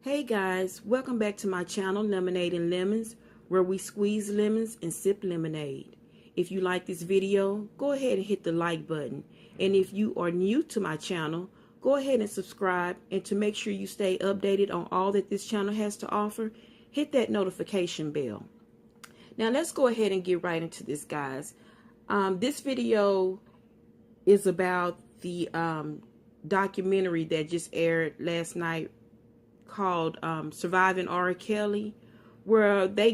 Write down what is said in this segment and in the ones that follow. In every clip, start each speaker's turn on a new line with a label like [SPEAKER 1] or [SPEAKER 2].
[SPEAKER 1] Hey guys, welcome back to my channel, Lemonade and Lemons, where we squeeze lemons and sip lemonade. If you like this video, go ahead and hit the like button. And if you are new to my channel, go ahead and subscribe. And to make sure you stay updated on all that this channel has to offer, hit that notification bell. Now let's go ahead and get right into this, guys. This video is about the documentary that just aired last night called Surviving R. Kelly, where they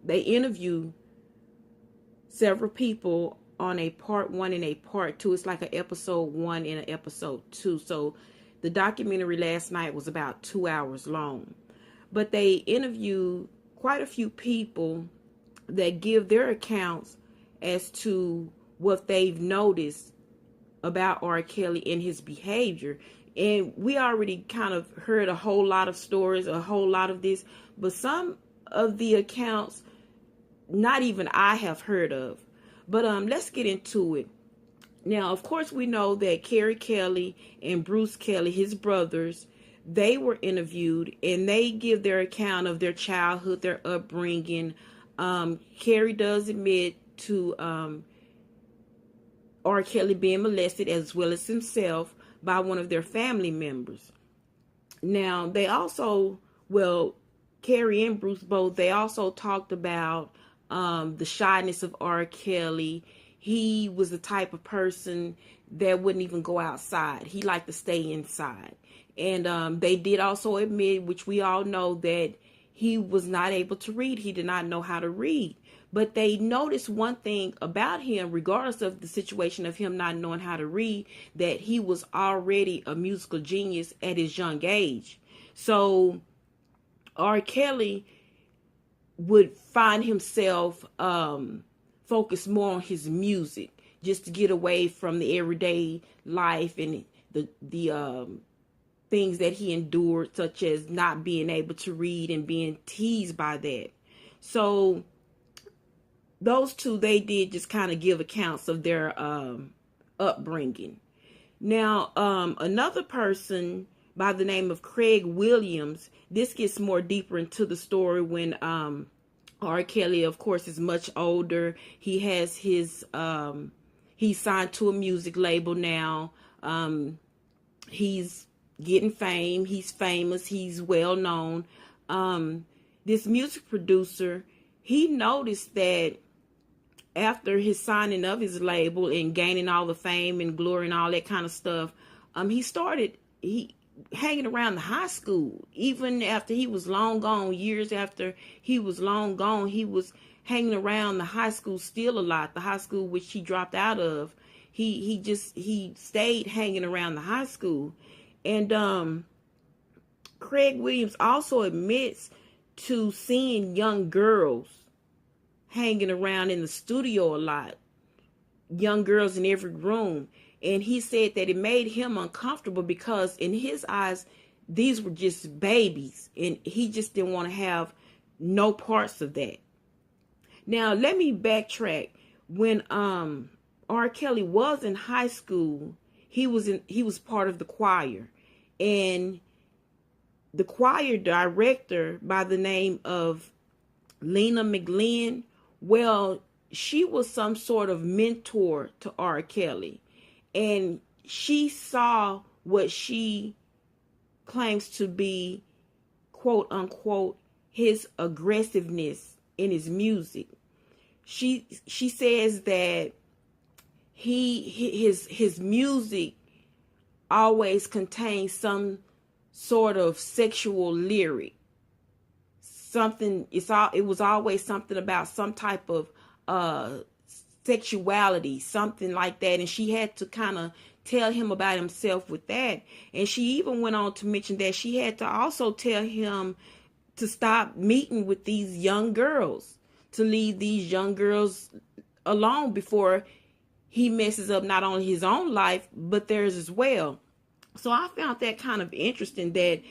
[SPEAKER 1] interview several people on a part 1 and a part 2. It's like an episode 1 and an episode 2. So the documentary last night was about 2 hours long, but they interview quite a few people that give their accounts as to what they've noticed about R. Kelly and his behavior. And we already kind of heard a whole lot of stories, a whole lot of this, but some of the accounts, not even I have heard of. But let's get into it. Now, of course, we know that Kerry Kelly and Bruce Kelly, his brothers, they were interviewed and they give their account of their childhood, their upbringing. Kerry does admit to R. Kelly being molested as well as himself by one of their family members. Now, they also, well, Kerry and Bruce both, they also talked about the shyness of R. Kelly. He was the type of person that wouldn't even go outside. He liked to stay inside. And they did also admit, which we all know, that he was not able to read. He did not know how to read. But they noticed one thing about him, regardless of the situation of him not knowing how to read, that he was already a musical genius at his young age. So R. Kelly would find himself focused more on his music, just to get away from the everyday life and the things that he endured, such as not being able to read and being teased by that. So those two, they did just kind of give accounts of their upbringing. Now, another person by the name of Craig Williams, this gets more deeper into the story when R. Kelly, of course, is much older. He has his, he's signed to a music label now. He's getting fame. He's famous. He's well known. This music producer, he noticed that after his signing of his label and gaining all the fame and glory and all that kind of stuff, he started hanging around the high school. Even after he was long gone, years after he was long gone, he was hanging around the high school still a lot. The high school which he dropped out of, he stayed hanging around the high school. And Craig Williams also admits to seeing young girls hanging around in the studio a lot, young girls in every room. And he said that it made him uncomfortable because in his eyes, these were just babies, and he just didn't want to have no parts of that. Now, let me backtrack. When R. Kelly was in high school, he was part of the choir, and the choir director by the name of Lena McGlinn, well, she was some sort of mentor to R. Kelly, and she saw what she claims to be, quote unquote, his aggressiveness in his music. She says that his music always contains some sort of sexual lyric. It was always something about some type of sexuality, something like that. And she had to kind of tell him about himself with that. And she even went on to mention that she had to also tell him to stop meeting with these young girls, to leave these young girls alone before he messes up not only his own life, but theirs as well. So I found that kind of interesting, that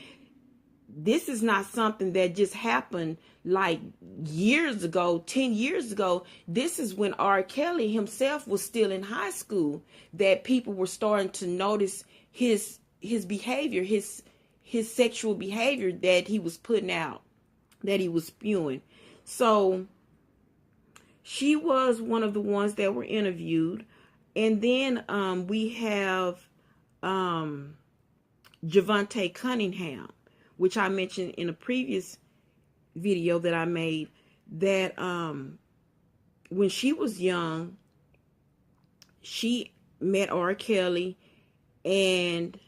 [SPEAKER 1] this is not something that just happened like years ago, 10 years ago. This is when R. Kelly himself was still in high school, that people were starting to notice his behavior, his his sexual behavior that he was putting out, that he was spewing. So she was one of the ones that were interviewed. And then we have Javonte Cunningham, which I mentioned in a previous video that I made, that when she was young, she met R. Kelly, and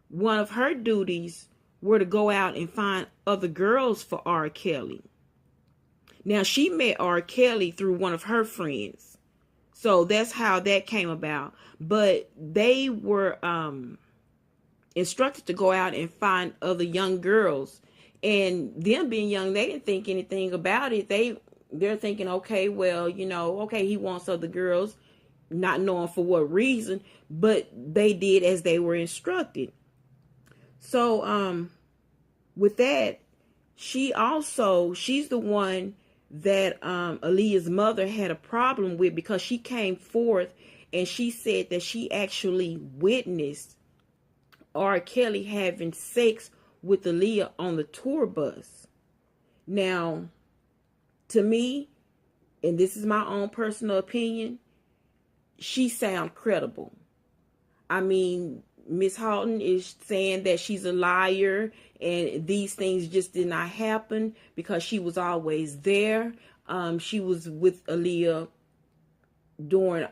[SPEAKER 1] one of her duties were to go out and find other girls for R. Kelly. Now, she met R. Kelly through one of her friends. So that's how that came about. But they were instructed to go out and find other young girls. And them being young, they didn't think anything about it. They're thinking, okay, well, okay, he wants other girls, not knowing for what reason, but they did as they were instructed. So with that, she's the one that Aaliyah's mother had a problem with, because she came forth and she said that she actually witnessed R. Kelly having sex with Aaliyah on the tour bus. Now, to me, and this is my own personal opinion, she sounds credible. I mean, Miss Halton is saying that she's a liar and these things just did not happen because she was always there. She was with Aaliyah during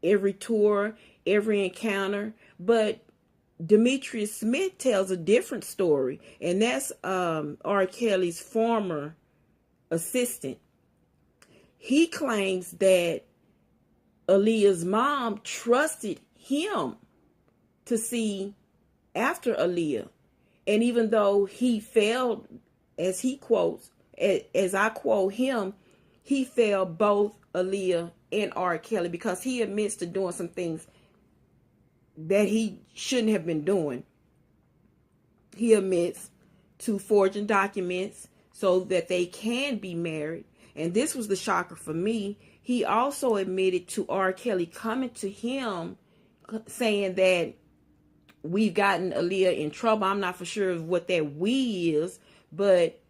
[SPEAKER 1] every tour, every encounter. But Demetrius Smith tells a different story, and that's R. Kelly's former assistant. He claims that Aaliyah's mom trusted him to see after Aaliyah. And even though he failed, as he quotes, as I quote him, he failed both Aaliyah and R. Kelly, because he admits to doing some things that he shouldn't have been doing. He admits to forging documents so that they can be married. And this was the shocker for me. He also admitted to R. Kelly coming to him saying that we've gotten Aaliyah in trouble. I'm not for sure of what that we is, but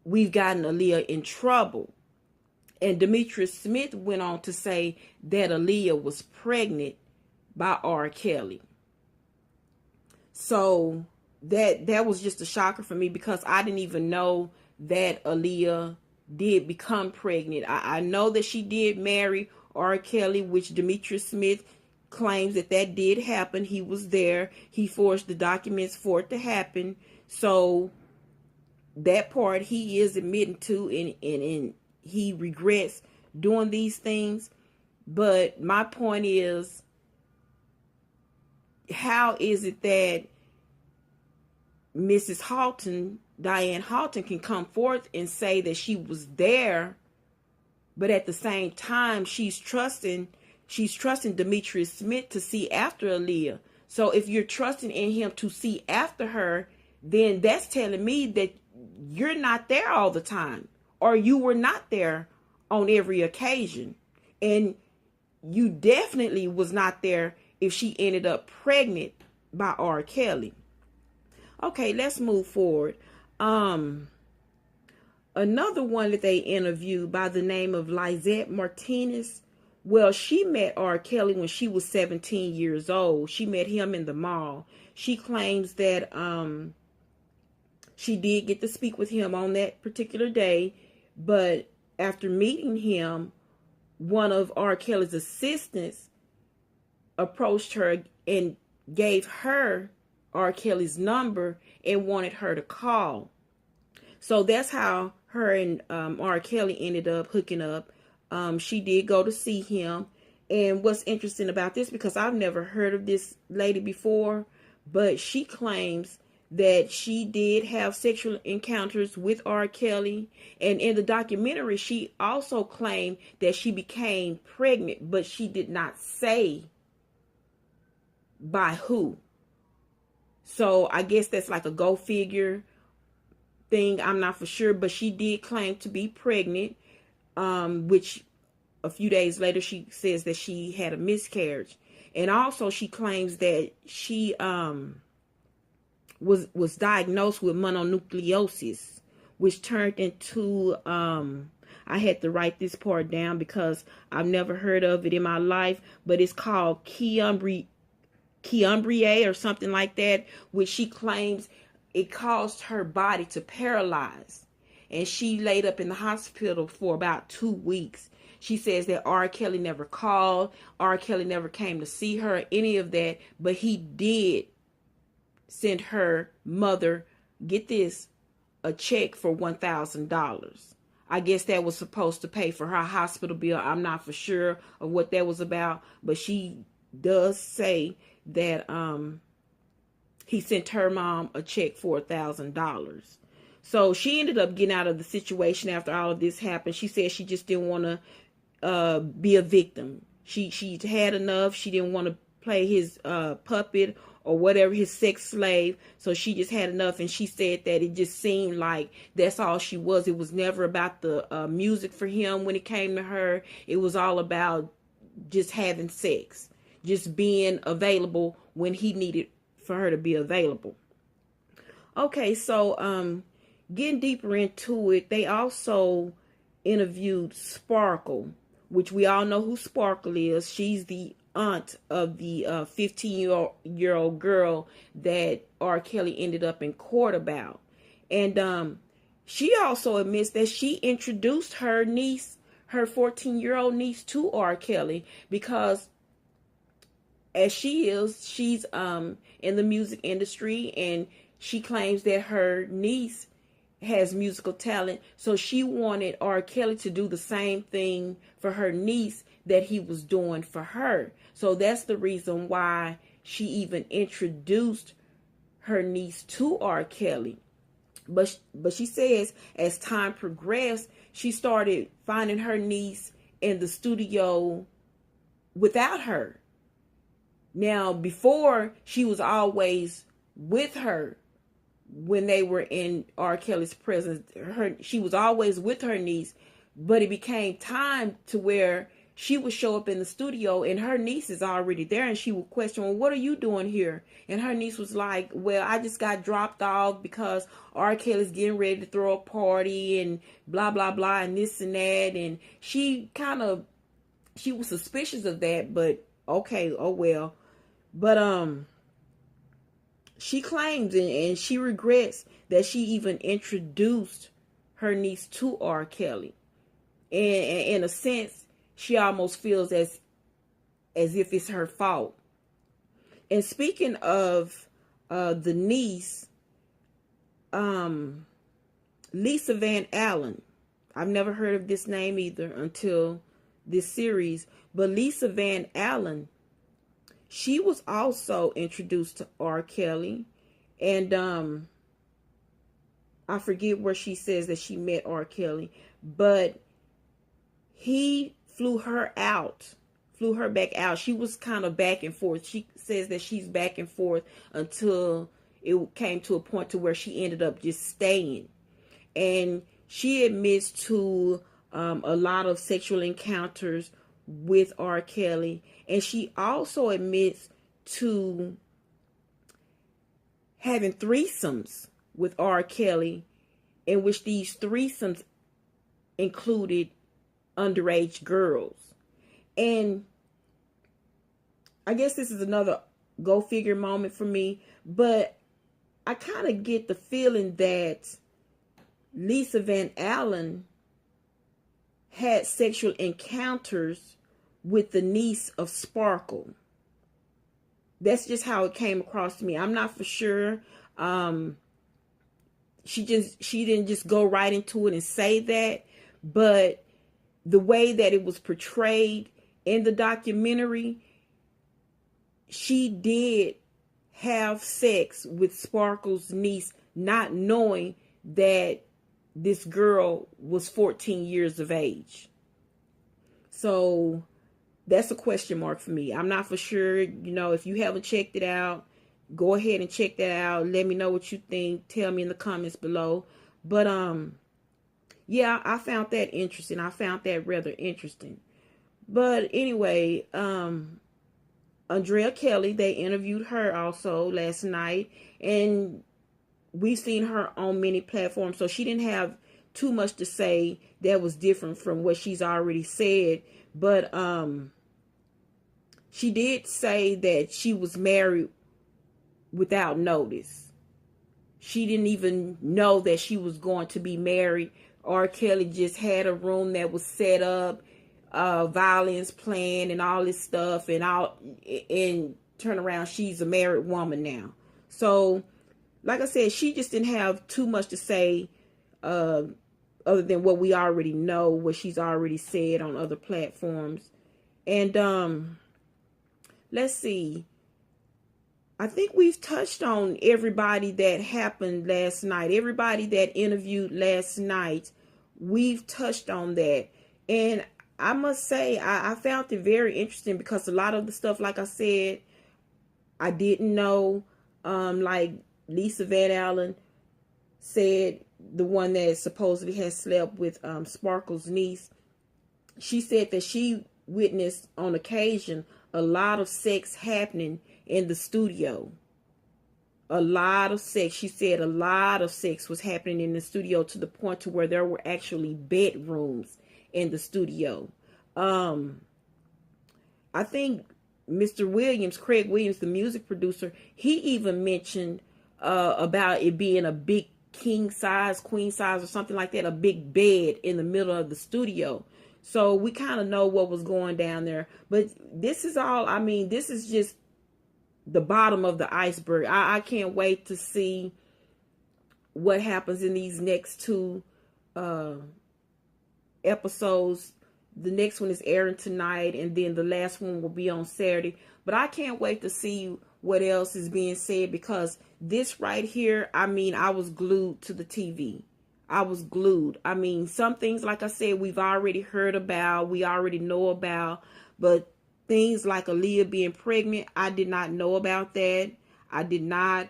[SPEAKER 1] we've gotten Aaliyah in trouble. And Demetrius Smith went on to say that Aaliyah was pregnant by R. Kelly. So that was just a shocker for me, because I didn't even know that Aaliyah did become pregnant. I know that she did marry R. Kelly, which Demetrius Smith claims that did happen. He was there. He forged the documents for it to happen. So that part he is admitting to, and he regrets doing these things. But my point is, how is it that Mrs. Halton, Diane Halton, can come forth and say that she was there, but at the same time she's trusting Demetrius Smith to see after Aaliyah? So if you're trusting in him to see after her, then that's telling me that you're not there all the time, or you were not there on every occasion. And you definitely was not there if she ended up pregnant by R. Kelly. Okay, let's move forward. Another one that they interviewed by the name of Lizette Martinez. Well, she met R. Kelly when she was 17 years old. She met him in the mall. She claims that she did get to speak with him on that particular day, but after meeting him, one of R. Kelly's assistants approached her and gave her R. Kelly's number and wanted her to call. So that's how her and R. Kelly ended up hooking up. She did go to see him. And what's interesting about this, because I've never heard of this lady before, but she claims that she did have sexual encounters with R. Kelly. And in the documentary, she also claimed that she became pregnant, but she did not say by who. So I guess that's like a go figure thing. I'm not for sure, but she did claim to be pregnant, which a few days later she says that she had a miscarriage. And also she claims that she was diagnosed with mononucleosis, which turned into I had to write this part down because I've never heard of it in my life, but it's called Guillain-Barré or something like that, which she claims it caused her body to paralyze. And she laid up in the hospital for about 2 weeks. She says that R. Kelly never called, R. Kelly never came to see her, any of that, but he did send her mother, get this, a check for $1,000. I guess that was supposed to pay for her hospital bill. I'm not for sure of what that was about, but she does say that he sent her mom a check for $1,000. So she ended up getting out of the situation after all of this happened. She said she just didn't want to be a victim. She had enough. She didn't want to play his puppet or whatever, his sex slave. So she just had enough, and she said that it just seemed like that's all she was. It was never about the music for him when it came to her. It was all about just having sex, just being available when he needed for her to be available. Okay, so getting deeper into it, they also interviewed Sparkle, which we all know who Sparkle is. She's the aunt of the 15-year-old girl that R. Kelly ended up in court about. And she also admits that she introduced her niece, her 14-year-old niece, to R. Kelly because as she's in the music industry, and she claims that her niece has musical talent, so she wanted R. Kelly to do the same thing for her niece that he was doing for her. So that's the reason why she even introduced her niece to R. Kelly. But she says as time progressed, she started finding her niece in the studio without her. Now, before, she was always with her when they were in R. Kelly's presence. She was always with her niece, but it became time to where she would show up in the studio and her niece is already there, and she would question, well, what are you doing here? And her niece was like, well, I just got dropped off because R. Kelly's getting ready to throw a party and blah, blah, blah, and this and that. And she was suspicious of that, but okay, oh well. But she claims and she regrets that she even introduced her niece to R. Kelly. And in a sense, she almost feels as if it's her fault. And speaking of the niece, Lisa Van Alen. I've never heard of this name either until this series. But Lisa Van Alen, she was also introduced to R. Kelly. And I forget where she says that she met R. Kelly. But he flew her back out. She was kind of back and forth. She says that she's back and forth until it came to a point to where she ended up just staying. And she admits to a lot of sexual encounters with R. Kelly. And she also admits to having threesomes with R. Kelly, in which these threesomes included underage girls. And I guess this is another go figure moment for me, but I kind of get the feeling that Lisa Van Alen had sexual encounters with the niece of Sparkle. That's just how it came across to me. I'm not for sure. She didn't just go right into it and say that, but the way that it was portrayed in the documentary, she did have sex with Sparkle's niece, not knowing that this girl was 14 years of age. So that's a question mark for me. I'm not for sure. If you haven't checked it out, go ahead and check that out. Let me know what you think. Tell me in the comments below. But yeah, I found that interesting. I found that rather interesting. But anyway, Andrea Kelly, they interviewed her also last night, and we've seen her on many platforms, so she didn't have too much to say that was different from what she's already said. But she did say that she was married without notice. She didn't even know that she was going to be married. R. Kelly just had a room that was set up, violins playing and all this stuff, and turn around, she's a married woman now. So, like I said, she just didn't have too much to say, other than what we already know, what she's already said on other platforms. And let's see. I think we've touched on everybody that happened last night. Everybody that interviewed last night, we've touched on that. And I must say, I found it very interesting because a lot of the stuff, like I said, I didn't know. Like Lisa Van Allen said, the one that supposedly has slept with Sparkle's niece, she said that she witnessed on occasion a lot of sex happening in the studio. A lot of sex. She said a lot of sex was happening in the studio to the point to where there were actually bedrooms in the studio. I think Mr. Williams, Craig Williams, the music producer, he even mentioned about it being a big king size, queen size, or something like that, a big bed in the middle of the studio. So we kind of know what was going down there. But this is all, I mean, this is just the bottom of the iceberg. I can't wait to see what happens in these next two episodes. The next one is airing tonight, and then the last one will be on Saturday. But I can't wait to see what else is being said, because this right here, I mean, I was glued to the TV. I was glued. I mean, some things, like I said, we've already heard about, we already know about, but things like Aaliyah being pregnant, I did not know about that. I did not.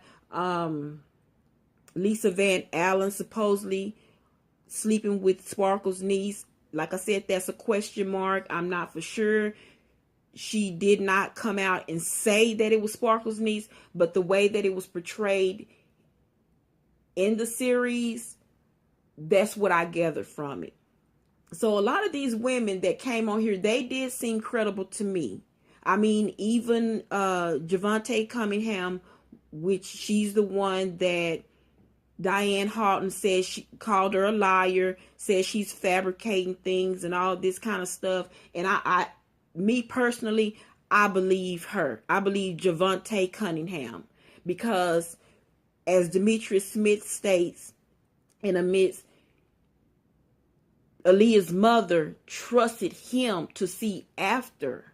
[SPEAKER 1] Lisa Van Allen supposedly sleeping with Sparkle's niece. Like I said, that's a question mark. I'm not for sure. She did not come out and say that it was Sparkle's niece, but the way that it was portrayed in the series, that's what I gathered from it. So a lot of these women that came on here, they did seem credible to me. I mean, even Javonte Cunningham, which she's the one that Diane Halton says she called her a liar, says she's fabricating things and all this kind of stuff. And me personally, I believe her. I believe Javonte Cunningham, because as Demetrius Smith states in a midst, Aaliyah's mother trusted him to see after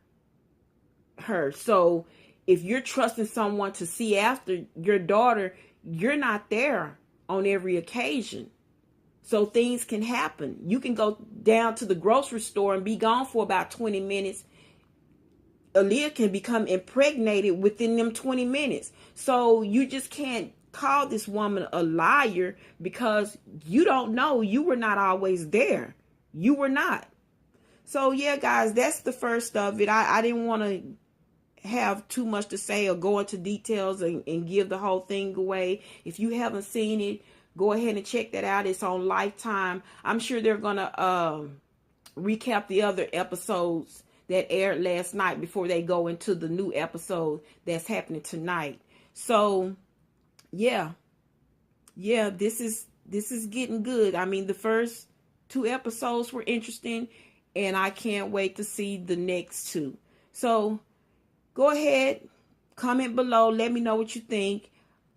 [SPEAKER 1] her. So if you're trusting someone to see after your daughter, you're not there on every occasion. So things can happen. You can go down to the grocery store and be gone for about 20 minutes. Aaliyah can become impregnated within them 20 minutes. So you just can't call this woman a liar, because you don't know. You were not always there. You were not. So yeah, guys, that's the first of it. I didn't want to have too much to say or go into details and give the whole thing away. If you haven't seen it, go ahead and check that out. It's on Lifetime. I'm sure they're gonna recap the other episodes that aired last night before they go into the new episode that's happening tonight. So yeah, this is getting good. I mean, the first 2 episodes were interesting, and I can't wait to see the next 2. So go ahead, comment below, let me know what you think.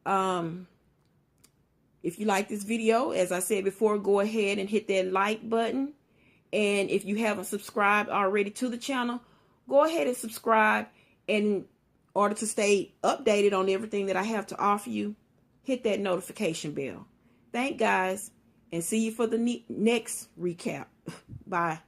[SPEAKER 1] If you like this video, as I said before, go ahead and hit that like button. And if you haven't subscribed already to the channel, go ahead and subscribe. In order to stay updated on everything that I have to offer you, hit that notification bell. Thank guys, and see you for the next recap. Bye.